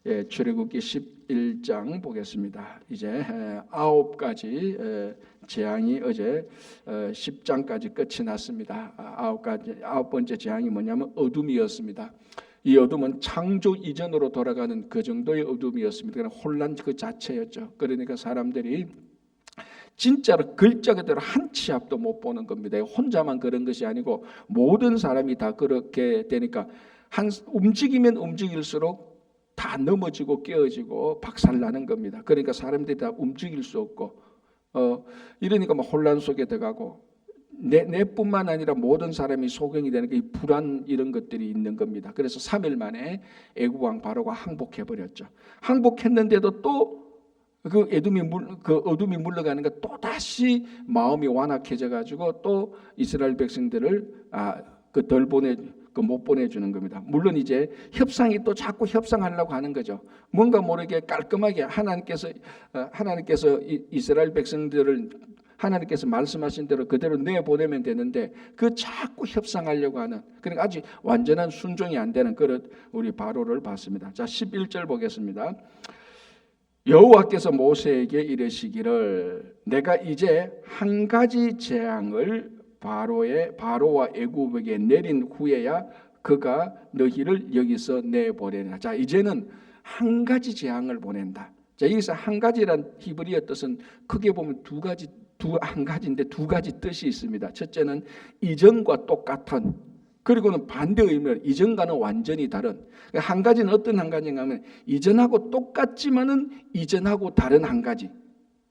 출애굽기 11장 보겠습니다. 이제 9가지 재앙이 어제 10장까지 끝이 났습니다. 아홉 번째 재앙이 뭐냐면 어둠이었습니다. 이 어둠은 창조 이전으로 돌아가는 그 정도의 어둠이었습니다. 그냥 혼란 그 자체였죠. 그러니까 사람들이 진짜로 글자 그대로 한 치 앞도 못 보는 겁니다. 혼자만 그런 것이 아니고 모든 사람이 다 그렇게 되니까 움직이면 움직일수록 다 넘어지고 깨어지고 박살나는 겁니다. 그러니까 사람들이 다 움직일 수 없고 이러니까 막 혼란 속에 들어가고 내뿐만 아니라 모든 사람이 소경이 되는 이 불안 이런 것들이 있는 겁니다. 그래서 3일 만에 애굽 왕 바로가 항복해 버렸죠. 항복했는데도 또 그 어둠이 물러가니까 또 다시 마음이 완악해져 가지고 또 이스라엘 백성들을 못 보내주는 겁니다. 물론 이제 협상이 또 자꾸 협상하려고 하는 거죠. 뭔가 모르게 깔끔하게 하나님께서 이스라엘 백성들을 하나님께서 말씀하신 대로 그대로 내보내면 되는데 그 자꾸 협상하려고 하는, 그러니까 아직 완전한 순종이 안 되는 그런 우리 바로를 봤습니다. 자, 11절 보겠습니다. 여호와께서 모세에게 이르시기를 내가 이제 한 가지 재앙을 바로와 애굽에게 내린 후에야 그가 너희를 여기서 내보내리라. 자, 이제는 한 가지 재앙을 보낸다. 자, 여기서 한 가지란 히브리어 뜻은 크게 보면 한 가지인데 두 가지 뜻이 있습니다. 첫째는 이전과 똑같은, 그리고는 반대 의미로 이전과는 완전히 다른. 한 가지는 어떤 한 가지인가 하면 이전하고 똑같지만은 이전하고 다른 한 가지.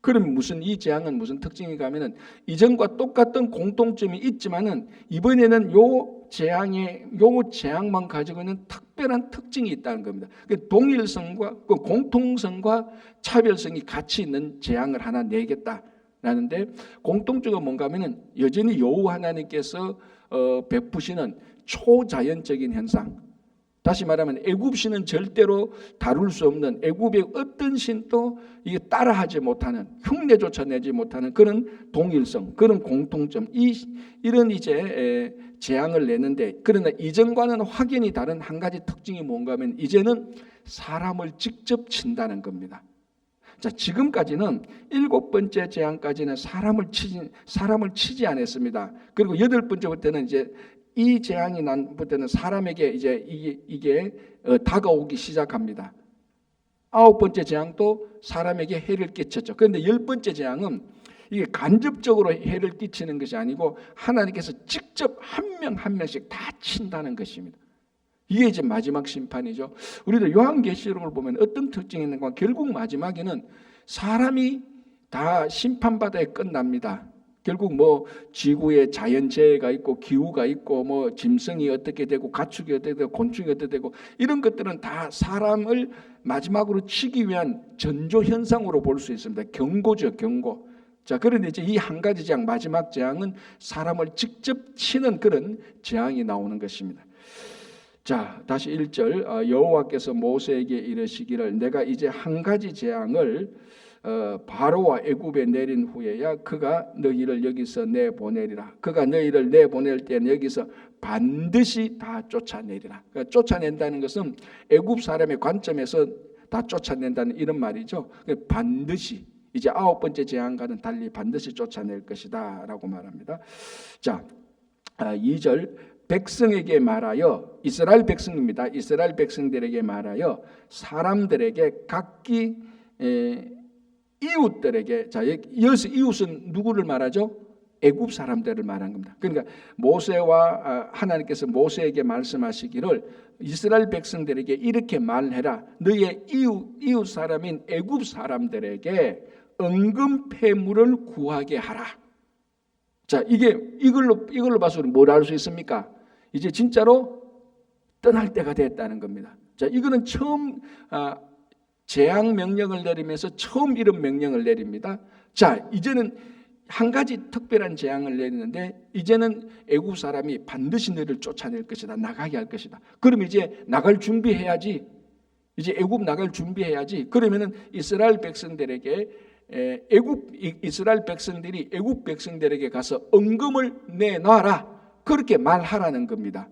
그럼 이 재앙은 무슨 특징인가 하면은 이전과 똑같은 공통점이 있지만은 이번에는 요 재앙만 가지고 있는 특별한 특징이 있다는 겁니다. 동일성과 공통성과 차별성이 같이 있는 재앙을 하나 내겠다라는데, 공통점은 뭔가 하면은 여전히 여호와 하나님께서 베푸시는 초자연적인 현상. 다시 말하면 애굽 신은 절대로 다룰 수 없는, 애굽의 어떤 신도 이게 따라하지 못하는, 흉내조차 내지 못하는 그런 동일성, 그런 공통점, 이런 이제 재앙을 내는데, 그러나 이전과는 확연히 다른 한 가지 특징이 뭔가 하면 이제는 사람을 직접 친다는 겁니다. 자, 지금까지는 7번째 재앙까지는 사람을 치지 않았습니다. 그리고 8번째부터는 이제 이 재앙이 난부터는 사람에게 이제 이게 다가오기 시작합니다. 9번째 재앙도 사람에게 해를 끼쳤죠. 그런데 10번째 재앙은 이게 간접적으로 해를 끼치는 것이 아니고 하나님께서 직접 한 명 한 명씩 다 친다는 것입니다. 이게 이제 마지막 심판이죠. 우리도 요한계시록을 보면 어떤 특징이 있는가? 결국 마지막에는 사람이 다 심판받아야 끝납니다. 결국 지구에 자연재해가 있고 기후가 있고 짐승이 어떻게 되고 가축이 어떻게 되고 곤충이 어떻게 되고 이런 것들은 다 사람을 마지막으로 치기 위한 전조 현상으로 볼 수 있습니다. 경고죠, 경고. 자, 그런데 이제 이 한 가지 재앙, 마지막 재앙은 사람을 직접 치는 그런 재앙이 나오는 것입니다. 자, 다시 1절. 여호와께서 모세에게 이르시기를 내가 이제 한 가지 재앙을 바로와 애굽에 내린 후에야 그가 너희를 여기서 내보내리라. 그가 너희를 내보낼 때는 여기서 반드시 다 쫓아내리라. 그러니까 쫓아낸다는 것은 애굽 사람의 관점에서 다 쫓아낸다는 이런 말이죠. 반드시 이제 9번째 재앙과는 달리 반드시 쫓아낼 것이다 라고 말합니다. 자, 2절. 백성에게 말하여, 이스라엘 백성입니다. 이스라엘 백성들에게 말하여 사람들에게 각기 이웃들에게, 자, 여기서 이웃은 누구를 말하죠? 애굽 사람들을 말한 겁니다. 그러니까 하나님께서 모세에게 말씀하시기를 이스라엘 백성들에게 이렇게 말해라. 너의 이웃 사람인 애굽 사람들에게 은금 폐물을 구하게 하라. 자, 이걸로 봐서 뭘 알 수 있습니까? 이제 진짜로 떠날 때가 됐다는 겁니다. 자, 이거는 처음 재앙 명령을 내리면서 처음 이런 명령을 내립니다. 자, 이제는 한 가지 특별한 재앙을 내리는데 이제는 애굽 사람이 반드시 너를 쫓아낼 것이다. 나가게 할 것이다. 그럼 이제 나갈 준비해야지. 이제 애굽 나갈 준비해야지. 그러면은 이스라엘 백성들에게 이스라엘 백성들이 애굽 백성들에게 가서 은금을 내놔라. 그렇게 말하라는 겁니다.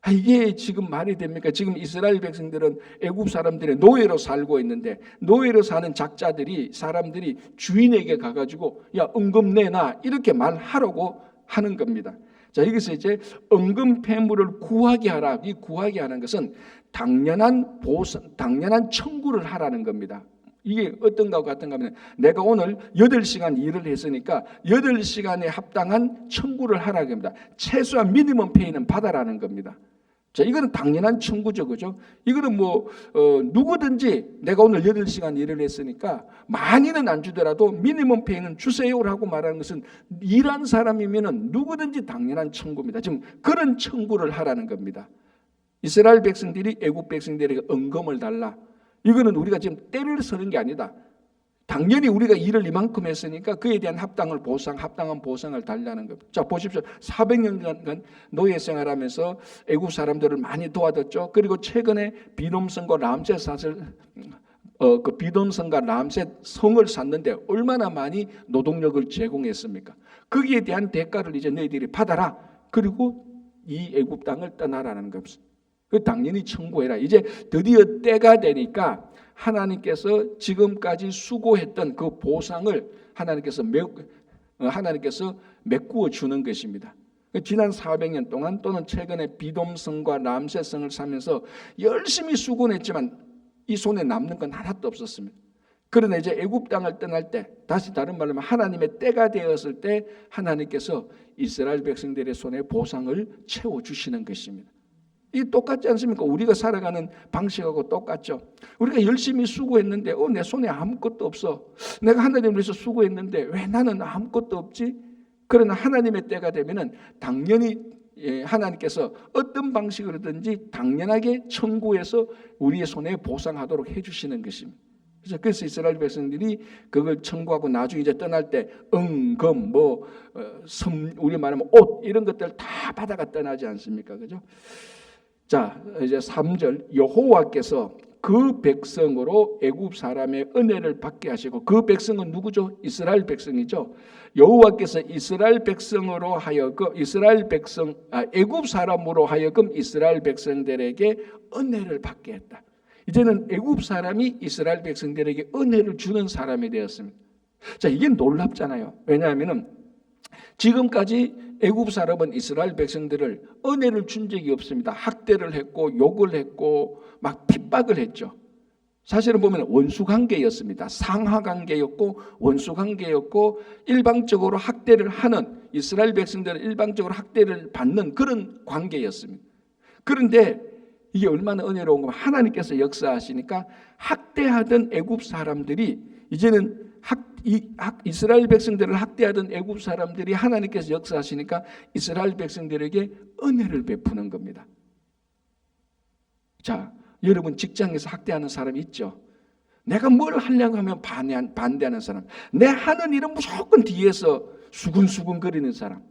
이게 지금 말이 됩니까? 지금 이스라엘 백성들은 애굽 사람들의 노예로 살고 있는데 노예로 사는 작자들이 사람들이 주인에게 가가지고 야 은금 내놔 이렇게 말하라고 하는 겁니다. 자, 여기서 이제 은금 폐물을 구하게 하라. 이 구하게 하는 것은 당연한 보상, 당연한 청구를 하라는 겁니다. 이게 어떤가 같은가 하면 내가 오늘 8시간 일을 했으니까 8시간에 합당한 청구를 하라는 겁니다. 최소한 미니멈 페이는 받아라는 겁니다. 자, 이거는 당연한 청구죠, 그죠? 이거는 누구든지 내가 오늘 8시간 일을 했으니까 많이는 안 주더라도 미니멈 페이는 주세요라고 말하는 것은 일한 사람이면은 누구든지 당연한 청구입니다. 지금 그런 청구를 하라는 겁니다. 이스라엘 백성들이 애굽 백성들에게 은금을 달라. 이거는 우리가 지금 때를 서는 게 아니다. 당연히 우리가 일을 이만큼 했으니까 그에 대한 합당한 보상을 달라는 겁니다. 자, 보십시오. 400년간 노예 생활하면서 애굽 사람들을 많이 도와줬죠. 그리고 최근에 비돔성과 람셋 성을 샀는데 얼마나 많이 노동력을 제공했습니까? 거기에 대한 대가를 이제 너희들이 받아라. 그리고 이 애굽 땅을 떠나라는 겁니다. 당연히 청구해라. 이제 드디어 때가 되니까 하나님께서 지금까지 수고했던 그 보상을 하나님께서 메꾸어 주는 것입니다. 지난 400년 동안 또는 최근에 비돔성과 람셋성을 사면서 열심히 수고는 했지만 이 손에 남는 건 하나도 없었습니다. 그러나 이제 애굽 땅을 떠날 때, 다시 다른 말로 하면 하나님의 때가 되었을 때 하나님께서 이스라엘 백성들의 손에 보상을 채워주시는 것입니다. 이 똑같지 않습니까? 우리가 살아가는 방식하고 똑같죠. 우리가 열심히 수고했는데 내 손에 아무것도 없어. 내가 하나님을 위해서 수고했는데 왜 나는 아무것도 없지? 그러나 하나님의 때가 되면은 당연히 하나님께서 어떤 방식으로든지 당연하게 청구해서 우리의 손에 보상하도록 해주시는 것입니다. 그래서 이스라엘 백성들이 그걸 청구하고 나중에 이제 떠날 때 은금, 우리 말하면 옷 이런 것들 다 받아가 떠나지 않습니까? 그죠? 자, 이제 3절 여호와께서 그 백성으로 애굽 사람의 은혜를 받게 하시고 그 백성은 누구죠? 이스라엘 백성이죠. 여호와께서 이스라엘 백성으로 하여금 애굽 사람으로 하여금 이스라엘 백성들에게 은혜를 받게 했다. 이제는 애굽 사람이 이스라엘 백성들에게 은혜를 주는 사람이 되었습니다. 자, 이게 놀랍잖아요. 왜냐하면은 지금까지 애굽 사람은 이스라엘 백성들을 은혜를 준 적이 없습니다. 학대를 했고 욕을 했고 막 핍박을 했죠. 사실은 보면 원수관계였습니다. 상하관계였고 원수관계였고 일방적으로 학대를 하는 이스라엘 백성들은 일방적으로 학대를 받는 그런 관계였습니다. 그런데 이게 얼마나 은혜로운 거면 하나님께서 역사하시니까 학대하던 애굽 사람들이 이제는 이스라엘 백성들을 학대하던 애굽 사람들이 하나님께서 역사하시니까 이스라엘 백성들에게 은혜를 베푸는 겁니다. 자, 여러분 직장에서 학대하는 사람 있죠? 내가 뭘 하려고 하면 반대하는 사람, 내 하는 일은 무조건 뒤에서 수근수근거리는 사람,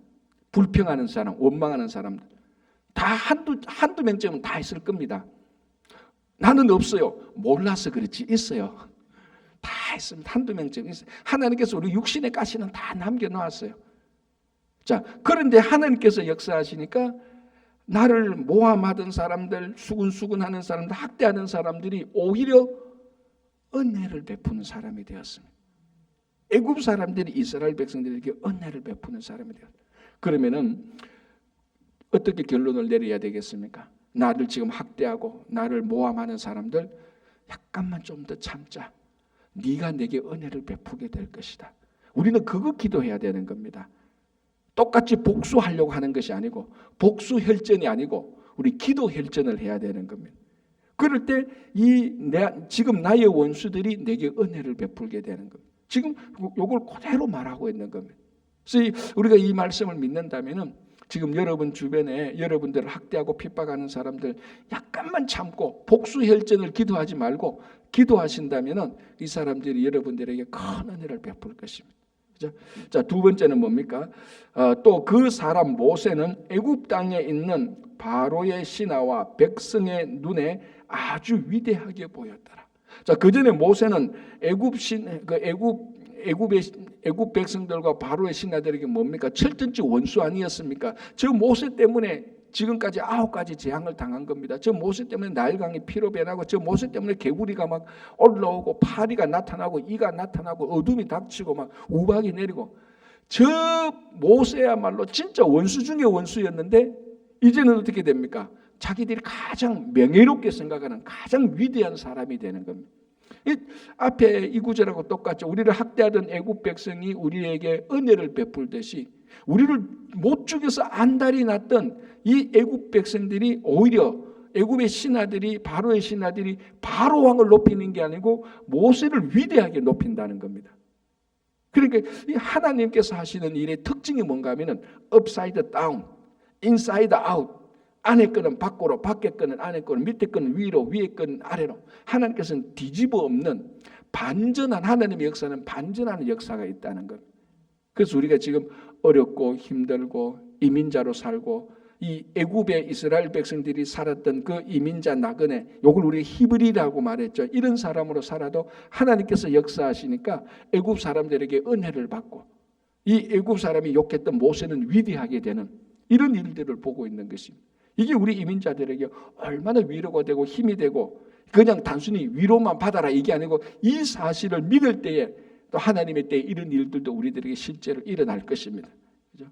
불평하는 사람, 원망하는 사람들 다 한두 명쯤은 다 있을 겁니다. 나는 없어요. 몰라서 그렇지 있어요. 다 있습니다. 한두 명쯤 있어요. 하나님께서 우리 육신의 가시는 다 남겨놓았어요. 자, 그런데 하나님께서 역사하시니까 나를 모함하던 사람들, 수근수근하는 사람들, 학대하는 사람들이 오히려 은혜를 베푸는 사람이 되었습니다. 애굽 사람들이 이스라엘 백성들에게 은혜를 베푸는 사람이 되었습니다. 그러면은 어떻게 결론을 내려야 되겠습니까? 나를 지금 학대하고 나를 모함하는 사람들 약간만 좀 더 참자. 네가 내게 은혜를 베푸게 될 것이다. 우리는 그거 기도해야 되는 겁니다. 똑같이 복수하려고 하는 것이 아니고 복수혈전이 아니고 우리 기도혈전을 해야 되는 겁니다. 그럴 때 지금 나의 원수들이 내게 은혜를 베풀게 되는 겁니다. 지금 이걸 그대로 말하고 있는 겁니다. 그래서 우리가 이 말씀을 믿는다면은 지금 여러분 주변에 여러분들을 학대하고 핍박하는 사람들 약간만 참고 복수혈전을 기도하지 말고 기도하신다면은 이 사람들이 여러분들에게 큰 은혜를 베풀 것입니다. 그죠? 자, 두 번째는 뭡니까? 또 그 사람 모세는 애굽 땅에 있는 바로의 신하와 백성의 눈에 아주 위대하게 보였더라. 자, 그 전에 모세는 애굽 백성들과 바로의 신하들에게 뭡니까? 철든지 원수 아니었습니까? 저 모세 때문에 지금까지 9가지 재앙을 당한 겁니다. 저 모세 때문에 나일강이 피로 변하고, 저 모세 때문에 개구리가 막 올라오고, 파리가 나타나고, 이가 나타나고, 어둠이 닥치고, 막 우박이 내리고, 저 모세야말로 진짜 원수 중에 원수였는데 이제는 어떻게 됩니까? 자기들이 가장 명예롭게 생각하는 가장 위대한 사람이 되는 겁니다. 앞에 이 구절하고 똑같죠. 우리를 학대하던 애굽 백성이 우리에게 은혜를 베풀듯이 우리를 못 죽여서 안달이 났던 이 애굽 백성들이 오히려 애굽의 신하들이, 바로의 신하들이 바로 왕을 높이는 게 아니고 모세를 위대하게 높인다는 겁니다. 그러니까 이 하나님께서 하시는 일의 특징이 뭔가 하면은 upside down, inside out, 안에 거는 밖으로, 밖에 거는 안에 거는, 밑에 거는 위로, 위에 거는 아래로. 하나님께서는 뒤집어 엎는 반전한, 하나님의 역사는 반전하는 역사가 있다는 것. 그래서 우리가 지금 어렵고 힘들고 이민자로 살고, 이 애굽의 이스라엘 백성들이 살았던 그 이민자 나그네, 요걸 우리 히브리라고 말했죠. 이런 사람으로 살아도 하나님께서 역사하시니까 애굽 사람들에게 은혜를 받고, 이 애굽 사람이 욕했던 모세는 위대하게 되는 이런 일들을 보고 있는 것입니다. 이게 우리 이민자들에게 얼마나 위로가 되고 힘이 되고, 그냥 단순히 위로만 받아라 이게 아니고 이 사실을 믿을 때에 또 하나님의 때에 이런 일들도 우리들에게 실제로 일어날 것입니다. 그죠?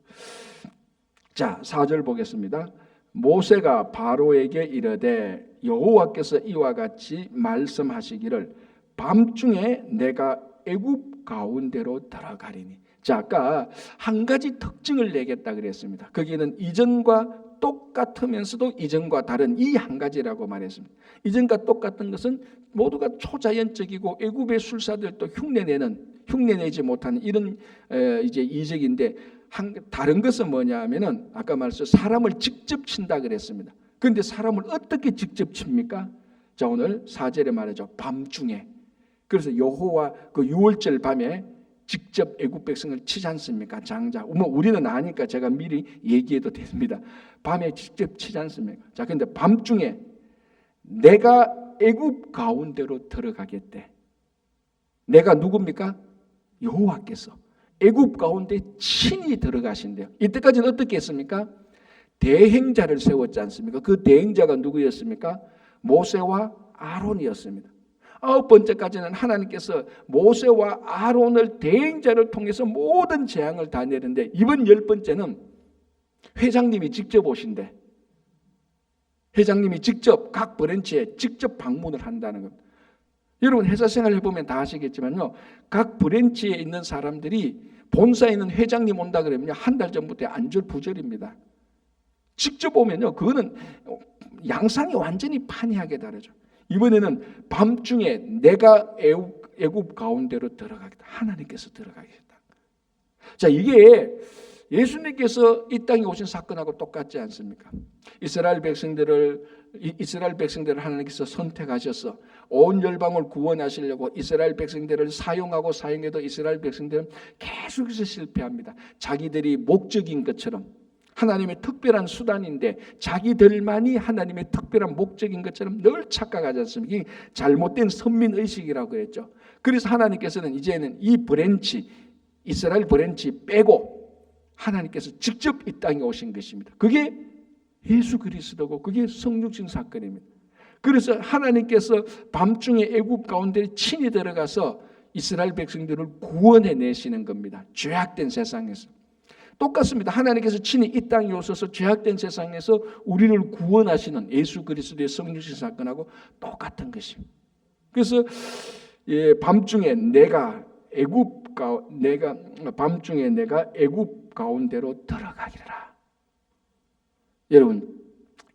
자, 4절 보겠습니다. 모세가 바로에게 이르되 여호와께서 이와 같이 말씀하시기를 밤중에 내가 애굽 가운데로 들어가리니. 자, 아까 한 가지 특징을 내겠다 그랬습니다. 거기는 이전과 똑같으면서도 이전과 다른 이 한 가지라고 말했습니다. 이전과 똑같은 것은 모두가 초자연적이고 애굽의 술사들도 흉내내지 못하는 이런 이제 이적인데, 다른 것은 뭐냐 하면은 아까 말씀 사람을 직접 친다 그랬습니다. 그런데 사람을 어떻게 직접 칩니까? 자, 오늘 4절에 말하죠. 밤중에. 그래서 여호와 그 6월절 밤에 직접 애굽 백성을 치지 않습니까? 장자. 뭐 우리는 아니까 제가 미리 얘기해도 됩니다. 밤에 직접 치지 않습니까? 자, 근데 밤중에 내가 애굽 가운데로 들어가겠대. 내가 누굽니까? 여호와께서 애굽 가운데 친히 들어가신대요. 이때까지는 어떻게 했습니까? 대행자를 세웠지 않습니까? 그 대행자가 누구였습니까? 모세와 아론이었습니다. 9번째까지는 하나님께서 모세와 아론을 대행자를 통해서 모든 재앙을 다 내는데, 이번 10번째는 회장님이 직접 오신대. 회장님이 직접 각 브랜치에 직접 방문을 한다는 겁니다. 여러분 회사 생활 해보면 다 아시겠지만요, 각 브랜치에 있는 사람들이 본사에 있는 회장님 온다 그러면요, 한 달 전부터 안절부절입니다. 직접 오면요, 그거는 양상이 완전히 판이하게 다르죠. 이번에는 밤중에 내가 애굽 가운데로 들어가겠다. 하나님께서 들어가겠다. 자, 이게 예수님께서 이 땅에 오신 사건하고 똑같지 않습니까? 이스라엘 백성들을 하나님께서 선택하셔서 온 열방을 구원하시려고 이스라엘 백성들을 사용해도 이스라엘 백성들은 계속해서 실패합니다. 자기들이 목적인 것처럼, 하나님의 특별한 수단인데 자기들만이 하나님의 특별한 목적인 것처럼 늘 착각하지 않습니까? 이게 잘못된 선민의식이라고 그랬죠. 그래서 하나님께서는 이제는 이 브랜치, 이스라엘 브랜치 빼고 하나님께서 직접 이 땅에 오신 것입니다. 그게 예수 그리스도고 그게 성육신 사건입니다. 그래서 하나님께서 밤중에 애굽 가운데 친히 들어가서 이스라엘 백성들을 구원해 내시는 겁니다. 죄악된 세상에서. 똑같습니다. 하나님께서 친히 이 땅에 오셔서 죄악된 세상에서 우리를 구원하시는 예수 그리스도의 성육신 사건하고 똑같은 것입니다. 그래서 밤중에 내가 애굽 가운데로 들어가리라. 여러분,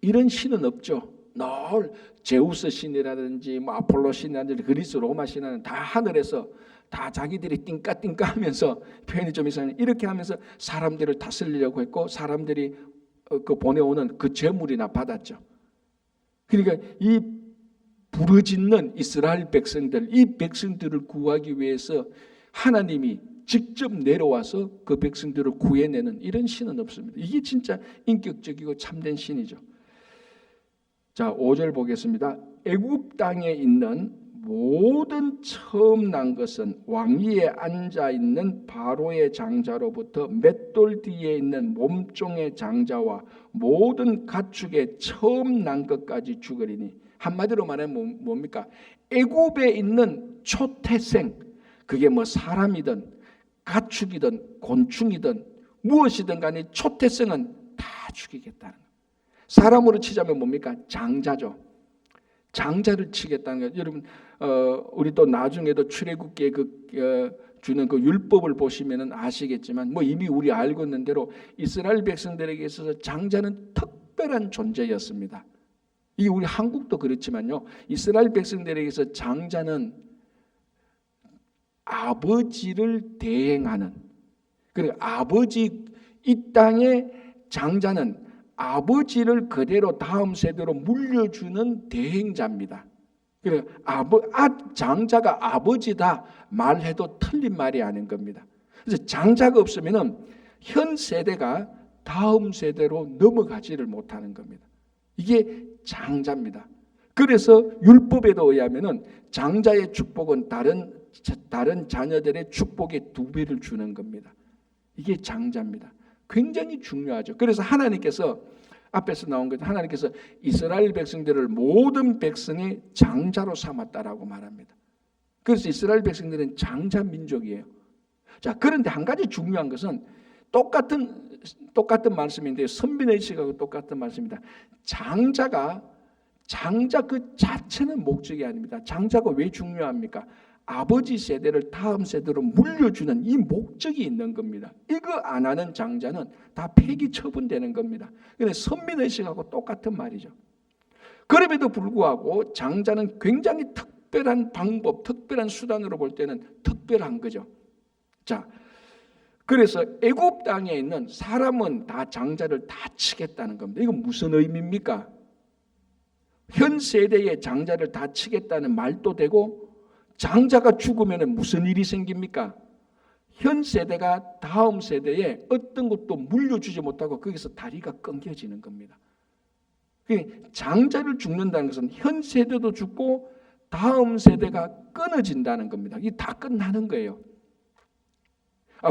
이런 신은 없죠. 늘 제우스 신이라든지 아폴로 신이라든지 그리스 로마 신은 다 하늘에서 다 자기들이 띵까띵까 하면서, 표현이 좀 이상해, 이렇게 하면서 사람들을 다스리려고 했고, 사람들이 그 보내오는 그 재물이나 받았죠. 그러니까 이 부르짖는 이스라엘 백성들, 이 백성들을 구하기 위해서 하나님이 직접 내려와서 그 백성들을 구해내는 이런 신은 없습니다. 이게 진짜 인격적이고 참된 신이죠. 자, 5절 보겠습니다. 애굽 땅에 있는 모든 처음 난 것은 왕위에 앉아있는 바로의 장자로부터 맷돌 뒤에 있는 몸종의 장자와 모든 가축의 처음 난 것까지 죽으리니. 한마디로 말하면 뭡니까? 애굽에 있는 초태생, 그게 뭐 사람이든 가축이든 곤충이든 무엇이든 간에 초태생은 다 죽이겠다는 거예요. 사람으로 치자면 뭡니까? 장자죠. 장자를 치겠다는 거예요. 여러분, 우리 또 나중에도 출애굽기에 주는 그 율법을 보시면은 아시겠지만, 뭐 이미 우리 알고 있는 대로 이스라엘 백성들에게 있어서 장자는 특별한 존재였습니다. 이게 우리 한국도 그렇지만요, 이스라엘 백성들에게서 장자는 아버지를 대행하는, 그리고 아버지, 이 땅의 장자는 아버지를 그대로 다음 세대로 물려주는 대행자입니다. 그래서 장자가 아버지다 말해도 틀린 말이 아닌 겁니다. 그래서 장자가 없으면은 현 세대가 다음 세대로 넘어가지를 못하는 겁니다. 이게 장자입니다. 그래서 율법에도 의하면은 장자의 축복은 다른 자녀들의 축복의 2배를 주는 겁니다. 이게 장자입니다. 굉장히 중요하죠. 그래서 하나님께서 앞에서 나온 것, 하나님께서 이스라엘 백성들을 모든 백성의 장자로 삼았다라고 말합니다. 그래서 이스라엘 백성들은 장자 민족이에요. 자, 그런데 한 가지 중요한 것은 똑같은 말씀인데 선민의식하고 똑같은 말씀입니다. 장자 그 자체는 목적이 아닙니다. 장자가 왜 중요합니까? 아버지 세대를 다음 세대로 물려주는 이 목적이 있는 겁니다. 이거 안 하는 장자는 다 폐기 처분되는 겁니다. 그런데 선민의식하고 똑같은 말이죠. 그럼에도 불구하고 장자는 굉장히 특별한 방법, 특별한 수단으로 볼 때는 특별한 거죠. 자, 그래서 애굽 땅에 있는 사람은 다 장자를 다 치겠다는 겁니다. 이건 무슨 의미입니까? 현 세대의 장자를 다 치겠다는 말도 되고, 장자가 죽으면 무슨 일이 생깁니까? 현 세대가 다음 세대에 어떤 것도 물려주지 못하고 거기서 다리가 끊겨지는 겁니다. 장자를 죽는다는 것은 현 세대도 죽고 다음 세대가 끊어진다는 겁니다. 이게 다 끝나는 거예요.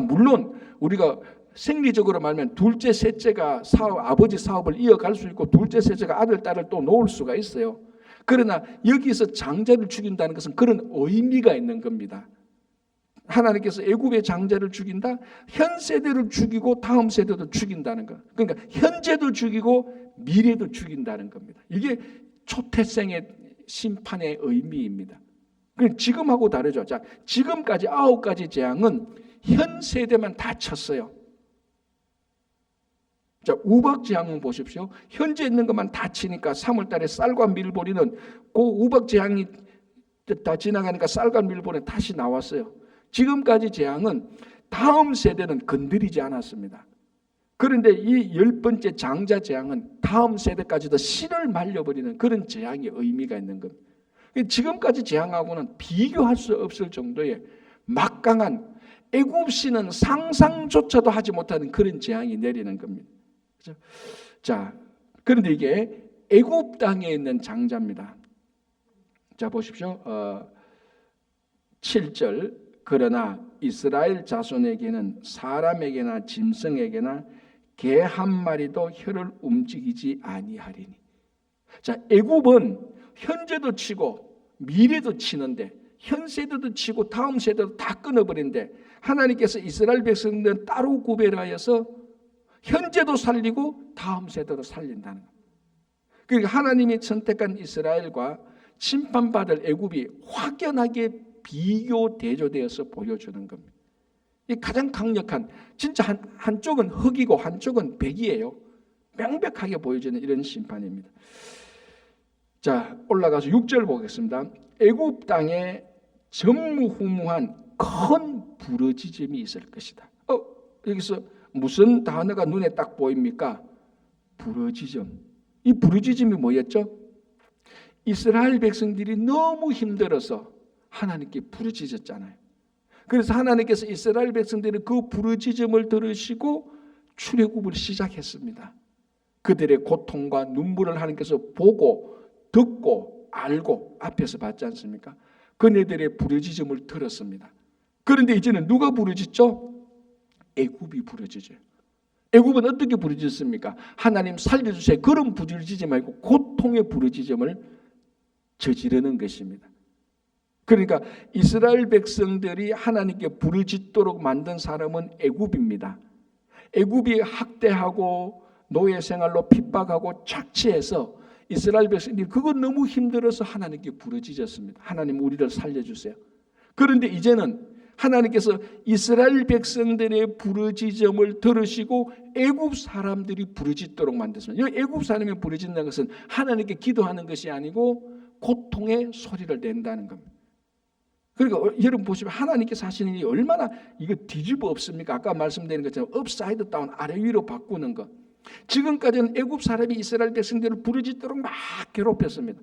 물론 우리가 생리적으로 말하면 둘째, 셋째가 아버지 사업을 이어갈 수 있고 둘째, 셋째가 아들, 딸을 또 놓을 수가 있어요. 그러나 여기서 장자를 죽인다는 것은 그런 의미가 있는 겁니다. 하나님께서 애굽의 장자를 죽인다? 현 세대를 죽이고 다음 세대도 죽인다는 것. 그러니까 현재도 죽이고 미래도 죽인다는 겁니다. 이게 초태생의 심판의 의미입니다. 지금하고 다르죠. 자, 지금까지 9가지 재앙은 현 세대만 다 쳤어요. 자, 우박재앙은 보십시오. 현재 있는 것만 다 치니까 3월달에 쌀과 밀보리는 그 우박재앙이 다 지나가니까 쌀과 밀보리는 다시 나왔어요. 지금까지 재앙은 다음 세대는 건드리지 않았습니다. 그런데 이 10번째 장자 재앙은 다음 세대까지도 씨를 말려버리는 그런 재앙의 의미가 있는 겁니다. 지금까지 재앙하고는 비교할 수 없을 정도의 막강한, 애굽시는 상상조차도 하지 못하는 그런 재앙이 내리는 겁니다. 자, 그런데 이게 애굽 땅에 있는 장자입니다. 자, 보십시오. 7절. 그러나 이스라엘 자손에게는 사람에게나 짐승에게나 개 한 마리도 혀를 움직이지 아니하리니. 자, 애굽은 현재도 치고 미래도 치는데, 현 세대도 치고 다음 세대도 다 끊어버린데, 하나님께서 이스라엘 백성들은 따로 구별하여서 현재도 살리고 다음 세대도 살린다는 겁니다. 그러니까 하나님이 선택한 이스라엘과 심판받을 애굽이 확연하게 비교 대조되어서 보여주는 겁니다. 이 가장 강력한, 진짜 한쪽은 흑이고 한쪽은 백이에요. 명백하게 보여주는 이런 심판입니다. 자, 올라가서 6절 보겠습니다. 애굽 땅에 전무후무한 큰 부르짖음이 있을 것이다. 여기서 무슨 단어가 눈에 딱 보입니까? 부르짖음. 이 부르짖음이 뭐였죠? 이스라엘 백성들이 너무 힘들어서 하나님께 부르짖었잖아요. 그래서 하나님께서 이스라엘 백성들의 그 부르짖음을 들으시고 출애굽을 시작했습니다. 그들의 고통과 눈물을 하나님께서 보고 듣고 알고 앞에서 봤지 않습니까? 그네들의 부르짖음을 들었습니다. 그런데 이제는 누가 부르짖죠? 애굽이 부르짖어요. 애굽은 어떻게 부르짖습니까? 하나님 살려주세요. 그런 부르짖지 말고 고통의 부르짖음을 저지르는 것입니다. 그러니까 이스라엘 백성들이 하나님께 부르짖도록 만든 사람은 애굽입니다. 애굽이 학대하고 노예 생활로 핍박하고 착취해서 이스라엘 백성들이 그거 너무 힘들어서 하나님께 부르짖었습니다. 하나님 우리를 살려주세요. 그런데 이제는 하나님께서 이스라엘 백성들의 부르짖음을 들으시고 애굽 사람들이 부르짖도록 만드셨습니다. 이 애굽 사람이 부르짖는 것은 하나님께 기도하는 것이 아니고 고통의 소리를 낸다는 겁니다. 그러니까 여러분 보시면 하나님께서 하시는 일이 얼마나 이거 뒤집어 엎습니까? 아까 말씀드린 것처럼 업사이드 다운 아래 위로 바꾸는 것. 지금까지는 애굽 사람이 이스라엘 백성들을 부르짖도록 막 괴롭혔습니다.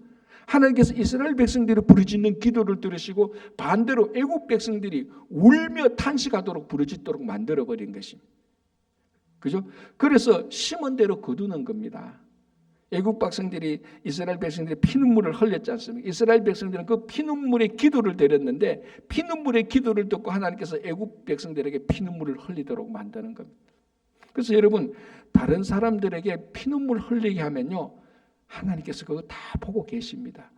하나님께서 이스라엘 백성들이 부르짖는 기도를 들으시고 반대로 애굽 백성들이 울며 탄식하도록 부르짖도록 만들어버린 것입니다. 그죠? 그래서 심은 대로 거두는 겁니다. 애굽 백성들이 이스라엘 백성들이 피눈물을 흘렸지 않습니까? 이스라엘 백성들은 그 피눈물의 기도를 드렸는데 피눈물의 기도를 듣고 하나님께서 애굽 백성들에게 피눈물을 흘리도록 만드는 겁니다. 그래서 여러분 다른 사람들에게 피눈물 흘리게 하면요 하나님께서 그거 다 보고 계십니다.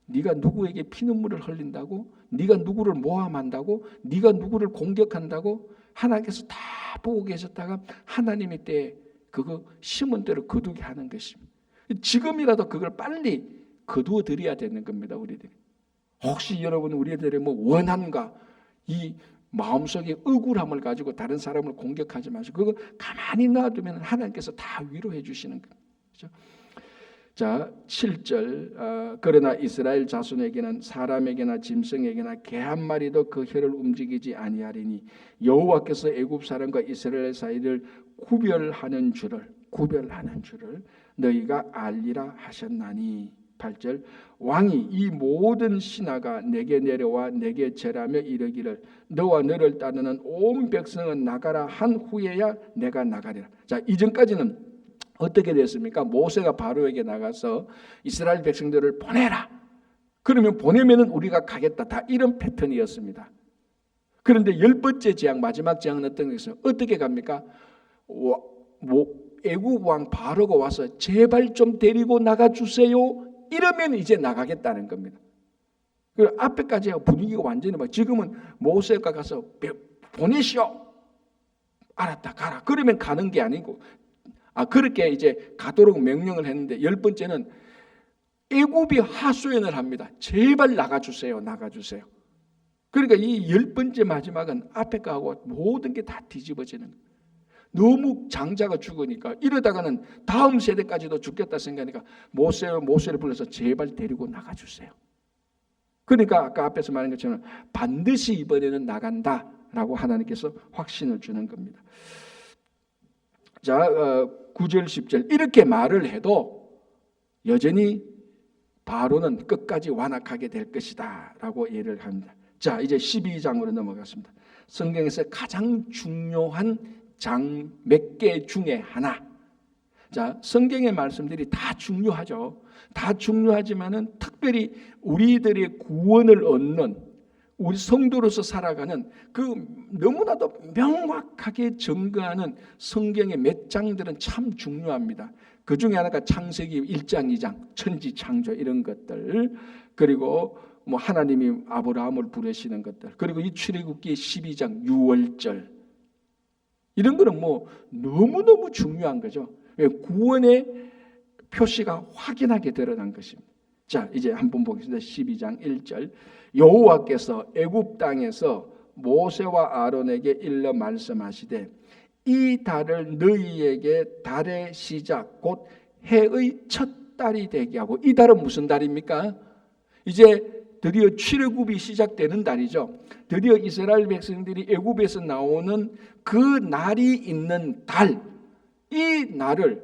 네가 누구에게 피눈물을 흘린다고? 네가 누구를 모함한다고? 네가 누구를 공격한다고? 하나님께서 다 보고 계셨다가 하나님의 때에 그거 심은 대로 거두게 하는 것입니다. 지금이라도 그걸 빨리 거두어 드려야 되는 겁니다. 우리들이. 혹시 여러분 우리들의 뭐 원한과 이 마음속의 억울함을 가지고 다른 사람을 공격하지 마시고 그거 가만히 놔두면 하나님께서 다 위로해 주시는 겁니다. 그렇죠? 자, 7절 그러나 이스라엘 자손에게는 사람에게나 짐승에게나 개 한 마리도 그 혀를 움직이지 아니하리니 여호와께서 애굽 사람과 이스라엘 사이를 구별하는 줄을 너희가 알리라 하셨나니. 8절 왕이 이 모든 신하가 내게 내려와 내게 절하며 이르기를 너와 너를 따르는 온 백성은 나가라 한 후에야 내가 나가리라. 자, 이전까지는 어떻게 됐습니까? 모세가 바로에게 나가서 이스라엘 백성들을 보내라. 그러면 보내면은 우리가 가겠다. 다 이런 패턴이었습니다. 그런데 10번째 재앙 마지막 재앙은 어떤 것이죠? 어떻게 갑니까? 애굽 왕 바로가 와서 제발 좀 데리고 나가 주세요. 이러면 이제 나가겠다는 겁니다. 그 앞에까지 분위기가 완전히 막 지금은 모세가 가서 보내시오. 알았다 가라. 그러면 가는 게 아니고 그렇게 이제 가도록 명령을 했는데 10번째는 애굽이 하소연을 합니다. 제발 나가주세요. 나가주세요. 그러니까 이 10번째 마지막은 앞에 거하고 모든 게 다 뒤집어지는 거예요. 너무 장자가 죽으니까 이러다가는 다음 세대까지도 죽겠다 생각하니까 모세를 불러서 제발 데리고 나가주세요. 그러니까 아까 앞에서 말한 것처럼 반드시 이번에는 나간다라고 하나님께서 확신을 주는 겁니다. 자, 9절 10절 이렇게 말을 해도 여전히 바로는 끝까지 완악하게 될 것이다 라고 예를 합니다. 자, 이제 12장으로 넘어갔습니다. 성경에서 가장 중요한 장 몇 개 중에 하나. 자, 성경의 말씀들이 다 중요하죠. 다 중요하지만은 특별히 우리들의 구원을 얻는 우리 성도로서 살아가는 그 너무나도 명확하게 증거하는 성경의 몇 장들은 참 중요합니다. 그 중에 하나가 창세기 1장, 2장, 천지 창조 이런 것들, 그리고 뭐 하나님이 아브라함을 부르시는 것들, 그리고 이 출애굽기 12장 6월절 이런 거는 뭐 너무너무 중요한 거죠. 구원의 표시가 확인하게 드러난 것입니다. 자, 이제 한번 보겠습니다. 12장 1절 여호와께서 애굽 땅에서 모세와 아론에게 일러 말씀하시되 이 달을 너희에게 달의 시작 곧 해의 첫 달이 되게 하고. 이 달은 무슨 달입니까? 이제 드디어 출애굽이 시작되는 달이죠. 드디어 이스라엘 백성들이 애굽에서 나오는 그 날이 있는 달, 이 날을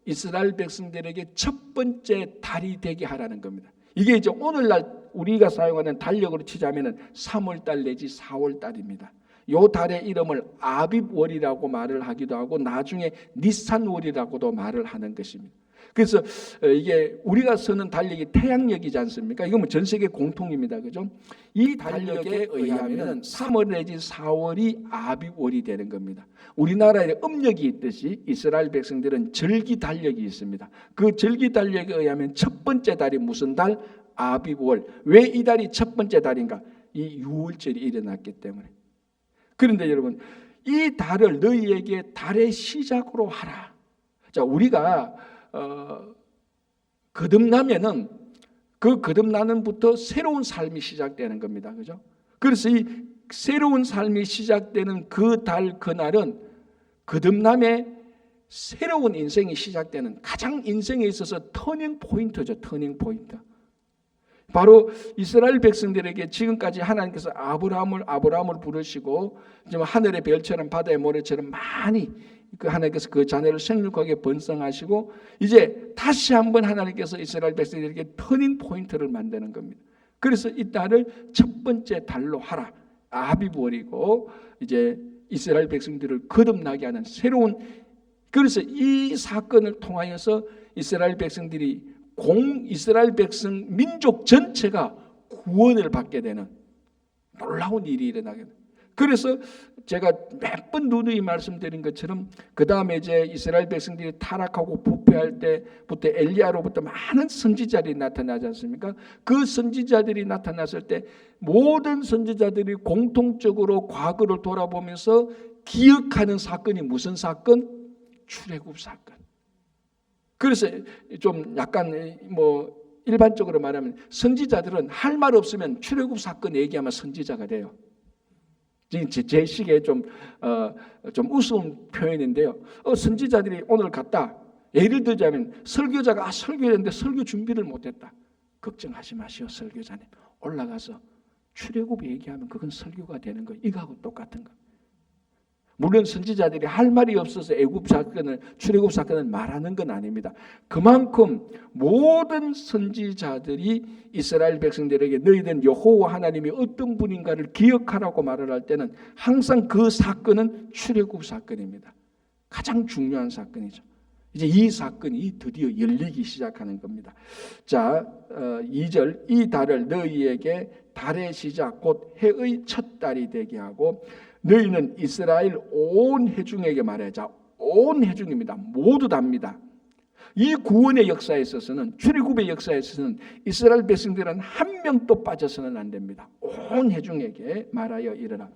이스라엘 백성들에게 첫 번째 달이 되게 하라는 겁니다. 이게 이제 오늘날 우리가 사용하는 달력으로 치자면은 3월달 내지 4월달입니다. 요 달의 이름을 아빕월이라고 말을 하기도 하고 나중에 니산월이라고도 말을 하는 것입니다. 그래서 이게 우리가 쓰는 달력이 태양력이지 않습니까? 이건 뭐 전 세계 공통입니다. 그죠? 이 달력에 의하면은 3월 내지 4월이 아비월이 되는 겁니다. 우리나라에 음력이 있듯이 이스라엘 백성들은 절기 달력이 있습니다. 그 절기 달력에 의하면 첫 번째 달이 무슨 달? 아비월. 왜 이 달이 첫 번째 달인가? 이 유월절이 일어났기 때문에. 그런데 여러분, 이 달을 너희에게 달의 시작으로 하라. 자, 우리가 거듭나면은 그 거듭나는부터 새로운 삶이 시작되는 겁니다. 그죠? 그래서 이 새로운 삶이 시작되는 그 달, 그날은 거듭남의 새로운 인생이 시작되는 가장 인생에 있어서 터닝 포인트죠. 터닝 포인트. 바로 이스라엘 백성들에게 지금까지 하나님께서 아브라함을 부르시고 하늘의 별처럼 바다의 모래처럼 많이 하나님께서 그 자녀를 생육하게 번성하시고 이제 다시 한번 하나님께서 이스라엘 백성들에게 터닝 포인트를 만드는 겁니다. 그래서 이 달을 첫 번째 달로 하라. 아비월이고 이제 이스라엘 백성들을 거듭나게 하는 새로운, 그래서 이 사건을 통하여서 이스라엘 백성들이 이스라엘 백성 민족 전체가 구원을 받게 되는 놀라운 일이 일어나게 됩니다. 그래서 제가 몇 번 누누이 말씀드린 것처럼 그 다음에 이제 이스라엘 백성들이 타락하고 부패할 때부터 엘리야로부터 많은 선지자들이 나타나지 않습니까? 그 선지자들이 나타났을 때 모든 선지자들이 공통적으로 과거를 돌아보면서 기억하는 사건이 무슨 사건? 출애굽 사건. 그래서 좀 약간 뭐 일반적으로 말하면 선지자들은 할 말 없으면 출애굽 사건 얘기하면 선지자가 돼요. 제 식의 좀 우스운 표현인데요. 선지자들이 오늘 갔다. 예를 들자면 설교자가 설교했는데 설교 준비를 못했다. 걱정하지 마시오 설교자님. 올라가서 출애굽 얘기하면 그건 설교가 되는 거예요. 이거하고 똑같은 거. 물론 선지자들이 할 말이 없어서 출애굽 사건을 말하는 건 아닙니다. 그만큼 모든 선지자들이 이스라엘 백성들에게 너희들은 여호와 하나님이 어떤 분인가를 기억하라고 말을 할 때는 항상 그 사건은 출애굽 사건입니다. 가장 중요한 사건이죠. 이제 이 사건이 드디어 열리기 시작하는 겁니다. 자, 2절 이 달을 너희에게 달의 시작 곧 해의 첫 달이 되게 하고 너희는 이스라엘 온 회중에게 말해. 자, 온 회중입니다. 모두 답니다. 이 구원의 역사에 있어서는 출애굽의 역사에 있어서는 이스라엘 백성들은 한 명도 빠져서는 안 됩니다. 온 회중에게 말하여 이르라.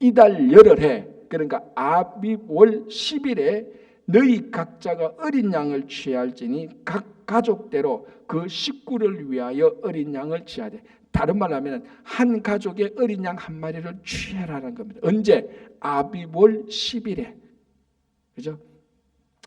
이달 열흘에 그러니까 아비월 10일에 너희 각자가 어린 양을 취할지니 각 가족대로 그 식구를 위하여 어린 양을 취하되. 다른 말로 하면 한 가족의 어린 양 한 마리를 취하라는 겁니다. 언제? 아비월 10일에. 그죠?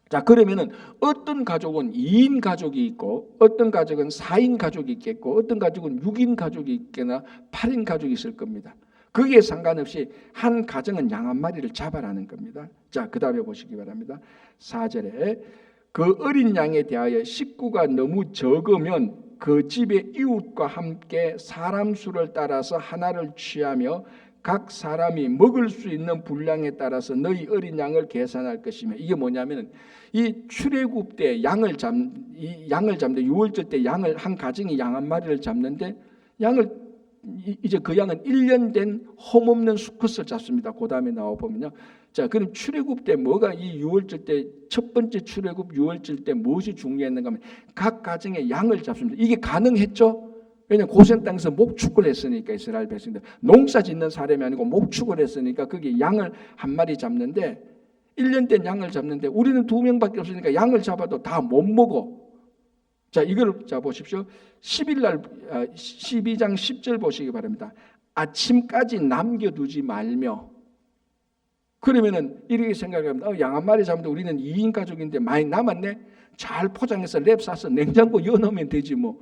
자, 그러면은 어떤 가족은 2인 가족이 있고 어떤 가족은 4인 가족이 있겠고 어떤 가족은 6인 가족이 있거나 8인 가족이 있을 겁니다. 거기에 상관없이 한 가정은 양 한 마리를 잡아라는 겁니다. 자, 그 다음에 보시기 바랍니다. 4절에 그 어린 양에 대하여 식구가 너무 적으면 그 집의 이웃과 함께 사람 수를 따라서 하나를 취하며 각 사람이 먹을 수 있는 분량에 따라서 너희 어린 양을 계산할 것이며. 이게 뭐냐면 이 출애굽 때 양을 잡는데 유월절 때 양을 한 가정이 양 한 마리를 잡는데 양을 이제 그 양은 1년 된 험없는 수컷을 잡습니다. 그 다음에 나와 보면요. 자, 그럼 출애굽 때 뭐가 이 유월절 때 첫 번째 출애굽 유월절 때 무엇이 중요했는가 하면 각 가정의 양을 잡습니다. 이게 가능했죠? 왜냐하면 고센 땅에서 목축을 했으니까 이스라엘 백성들 농사 짓는 사람이 아니고 목축을 했으니까 거기 양을 한 마리 잡는데 1년 된 양을 잡는데 우리는 2명밖에 없으니까 양을 잡아도 다 못 먹어. 자, 이걸 자 보십시오. 12장 10절 보시기 바랍니다. 아침까지 남겨두지 말며. 그러면은 이렇게 생각합니다. 양 한 마리 잡는데 우리는 2인 가족인데 많이 남았네. 잘 포장해서 랩 싸서 냉장고 넣어놓으면 되지 뭐.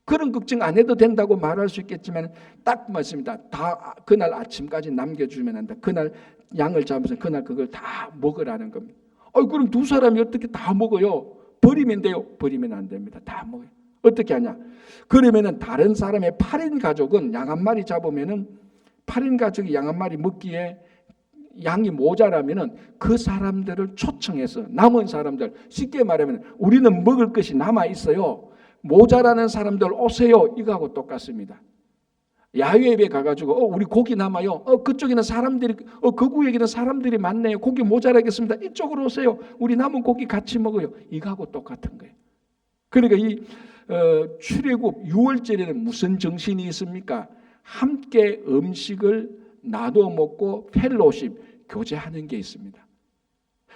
그런 걱정 안 해도 된다고 말할 수 있겠지만 딱 맞습니다. 다 그날 아침까지 남겨주면 한다. 그날 양을 잡아서 그날 그걸 다 먹으라는 겁니다. 그럼 두 사람이 어떻게 다 먹어요? 버리면 돼요? 버리면 안 됩니다. 다 먹어요. 어떻게 하냐? 그러면은 다른 사람의 8인 가족은 양 한 마리 잡으면은 8인 가족이 양 한 마리 먹기에 양이 모자라면은 그 사람들을 초청해서 남은 사람들, 쉽게 말하면 우리는 먹을 것이 남아 있어요. 모자라는 사람들 오세요. 이거하고 똑같습니다. 야외에 가가지고 우리 고기 남아요. 그쪽에는 사람들이 그 구역에는 사람들이 많네요. 고기 모자라겠습니다. 이쪽으로 오세요. 우리 남은 고기 같이 먹어요. 이거하고 똑같은 거예요. 그러니까 이 출애굽 유월절에는 무슨 정신이 있습니까? 함께 음식을 나눠 먹고 펠로십 교제하는 게 있습니다.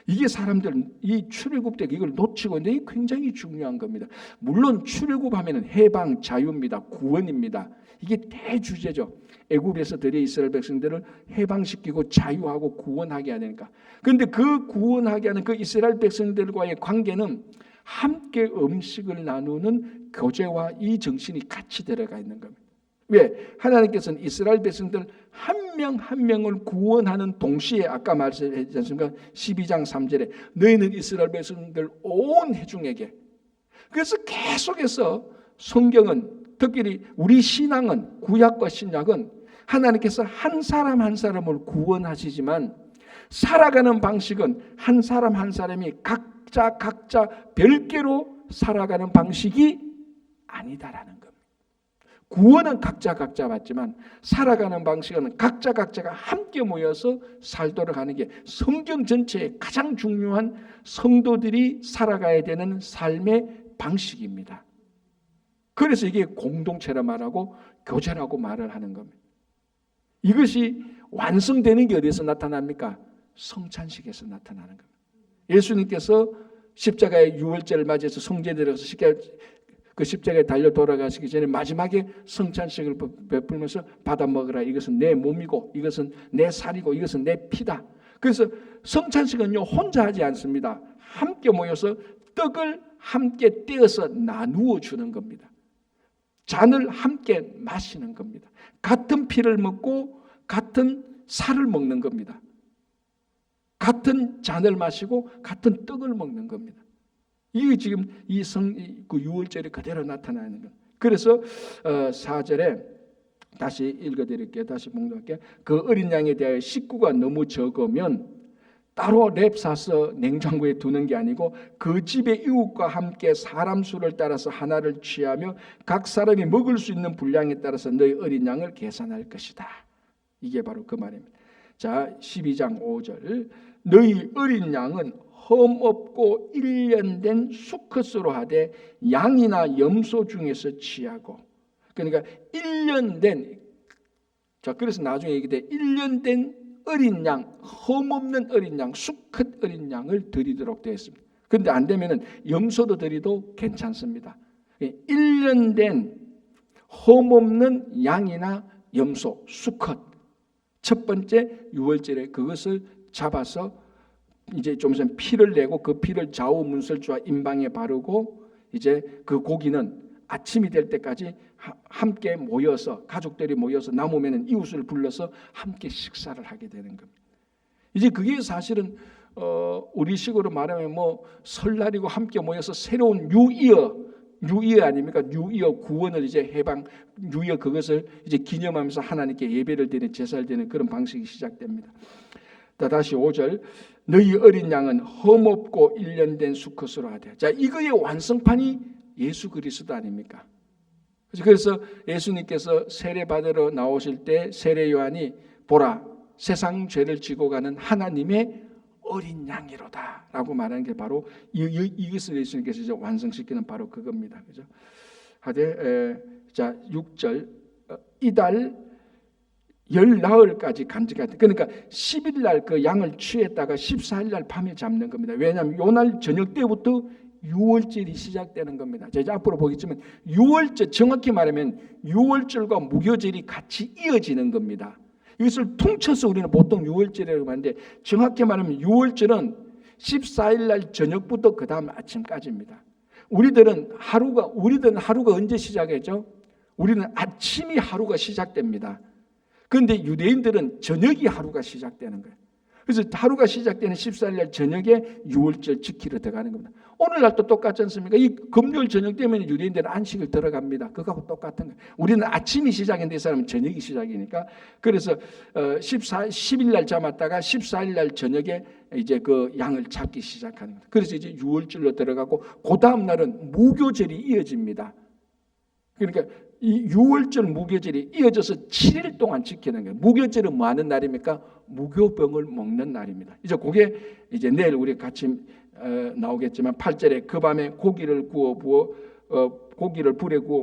이게 사람들 이 출애굽 때 이걸 놓치고 있는데 이게 굉장히 중요한 겁니다. 물론 출애굽하면은 해방 자유입니다. 구원입니다. 이게 대주제죠. 애굽에서 들여 이스라엘 백성들을 해방시키고 자유하고 구원하게 하니까. 그런데 그 구원하게 하는 그 이스라엘 백성들과의 관계는 함께 음식을 나누는 교제와 이 정신이 같이 들어가 있는 겁니다. 왜? 하나님께서는 이스라엘 백성들 한 명 한 명을 구원하는 동시에 아까 말씀했지 않습니까? 12장 3절에 너희는 이스라엘 백성들 온 회중에게. 그래서 계속해서 성경은 특별히 우리 신앙은 구약과 신약은 하나님께서 한 사람 한 사람을 구원하시지만 살아가는 방식은 한 사람 한 사람이 각자 별개로 살아가는 방식이 아니다라는 겁니다. 구원은 각자 받지만 살아가는 방식은 각자가 함께 모여서 살도록 하는 게 성경 전체의 가장 중요한 성도들이 살아가야 되는 삶의 방식입니다. 그래서 이게 공동체라 말하고 교제라고 말을 하는 겁니다. 이것이 완성되는 게 어디서 나타납니까? 성찬식에서 나타나는 겁니다. 예수님께서 십자가의 유월절을 맞이해서 성제들에서 그 십자가에 달려 돌아가시기 전에 마지막에 성찬식을 베풀면서 받아 먹으라. 이것은 내 몸이고 이것은 내 살이고 이것은 내 피다. 그래서 성찬식은요 혼자 하지 않습니다. 함께 모여서 떡을 함께 떼어서 나누어 주는 겁니다. 잔을 함께 마시는 겁니다. 같은 피를 먹고 같은 살을 먹는 겁니다. 같은 잔을 마시고 같은 떡을 먹는 겁니다. 이게 지금 그 유월절에 그대로 나타나는 거예요. 그래서 4절에 다시 읽어드릴게요. 다시 봉독할게요. 그 어린 양에 대하여 식구가 너무 적으면 따로 랩 사서 냉장고에 두는 게 아니고 그 집의 이웃과 함께 사람 수를 따라서 하나를 취하며 각 사람이 먹을 수 있는 분량에 따라서 너희 어린 양을 계산할 것이다. 이게 바로 그 말입니다. 자, 12장 5절. 너희 어린 양은 흠없고 1년 된 수컷으로 하되 양이나 염소 중에서 취하고. 그러니까 1년 된, 자 그래서 나중에 얘기돼 1년 된 어린 양, 흠없는 어린 양, 수컷 어린 양을 드리도록 되어 있습니다. 그런데 안 되면은 염소도 드리도 괜찮습니다. 1년 된 흠없는 양이나 염소, 수컷. 첫 번째 유월절에 그것을 잡아서 이제 좀 있으면 피를 내고 그 피를 좌우 문설주와 임방에 바르고 이제 그 고기는 아침이 될 때까지 함께 모여서 가족들이 모여서 남으면은 이웃을 불러서 함께 식사를 하게 되는 겁니다. 이제 그게 사실은 우리식으로 말하면 뭐 설날이고 함께 모여서 새로운 뉴이어 아닙니까? 뉴이어 구원을 이제 해방 뉴이어 그것을 이제 기념하면서 하나님께 예배를 드리는 제사를 드리는 그런 방식이 시작됩니다. 다시 5절. 너희 어린 양은 흠없고 1년 된 수컷으로 하되. 자, 이거의 완성판이 예수 그리스도 아닙니까? 그래서 예수님께서 세례 받으러 나오실 때 세례 요한이 보라 세상 죄를 지고 가는 하나님의 어린 양이로다라고 말하는 게 바로 이것을 예수님께서 이제 완성시키는 바로 그겁니다. 그죠? 하되 자 6절 이달 열 나흘까지 간직하다. 그러니까 10일 날 그 양을 취했다가 14일 날 밤에 잡는 겁니다. 왜냐하면 요날 저녁 때부터 유월절이 시작되는 겁니다. 제가 앞으로 보겠지만 유월절 정확히 말하면 유월절과 무교절이 같이 이어지는 겁니다. 이것을 퉁쳐서 우리는 보통 유월절이라고 하는데 정확히 말하면 유월절은 14일 날 저녁부터 그 다음 아침까지입니다. 우리들은 하루가 언제 시작했죠? 우리는 아침이 하루가 시작됩니다. 그런데 유대인들은 저녁이 하루가 시작되는 거예요. 그래서 하루가 시작되는 14일 날 저녁에 유월절 지키러 들어가는 겁니다. 오늘날도 똑같지 않습니까? 이 금요일 저녁 되면 유대인들은 안식을 들어갑니다. 그거하고 똑같은 거예요. 우리는 아침이 시작인데 이 사람은 저녁이 시작이니까. 그래서 10일 날 잡았다가 14일 날 저녁에 이제 그 양을 잡기 시작하는 거예요. 그래서 이제 유월절로 들어가고 그 다음 날은 무교절이 이어집니다. 그러니까 이 유월절 무교절이 이어져서 7일 동안 지키는 거예요. 무교절은 뭐 하는 날입니까? 무교병을 먹는 날입니다. 이제 그게 이제 내일 우리 같이 나오겠지만 8절에 그 밤에 고기를 구워 부어 고기를 불에 구워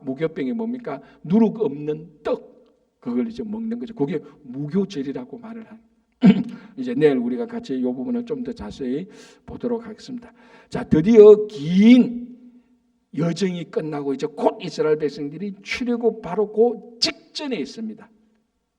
무교병이 뭡니까? 누룩 없는 떡 그걸 이제 먹는 거죠. 그게 무교절이라고 말을 하는. 이제 내일 우리가 같이 이 부분을 좀 더 자세히 보도록 하겠습니다. 자, 드디어 긴 여정이 끝나고 이제 곧 이스라엘 백성들이 출애굽 바로 그 직전에 있습니다.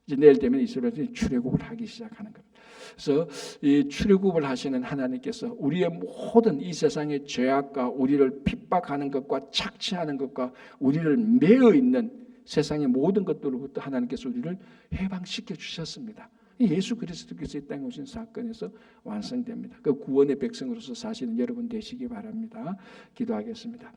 이제 내일 되면 이스라엘 백성이 출애굽을 하기 시작하는 겁니다. 그래서 이 출애굽을 하시는 하나님께서 우리의 모든 이 세상의 죄악과 우리를 핍박하는 것과 착취하는 것과 우리를 매여 있는 세상의 모든 것들로부터 하나님께서 우리를 해방시켜 주셨습니다. 예수 그리스도께서 이 땅에 오신 사건에서 완성됩니다. 그 구원의 백성으로서 사시는 여러분 되시기 바랍니다. 기도하겠습니다.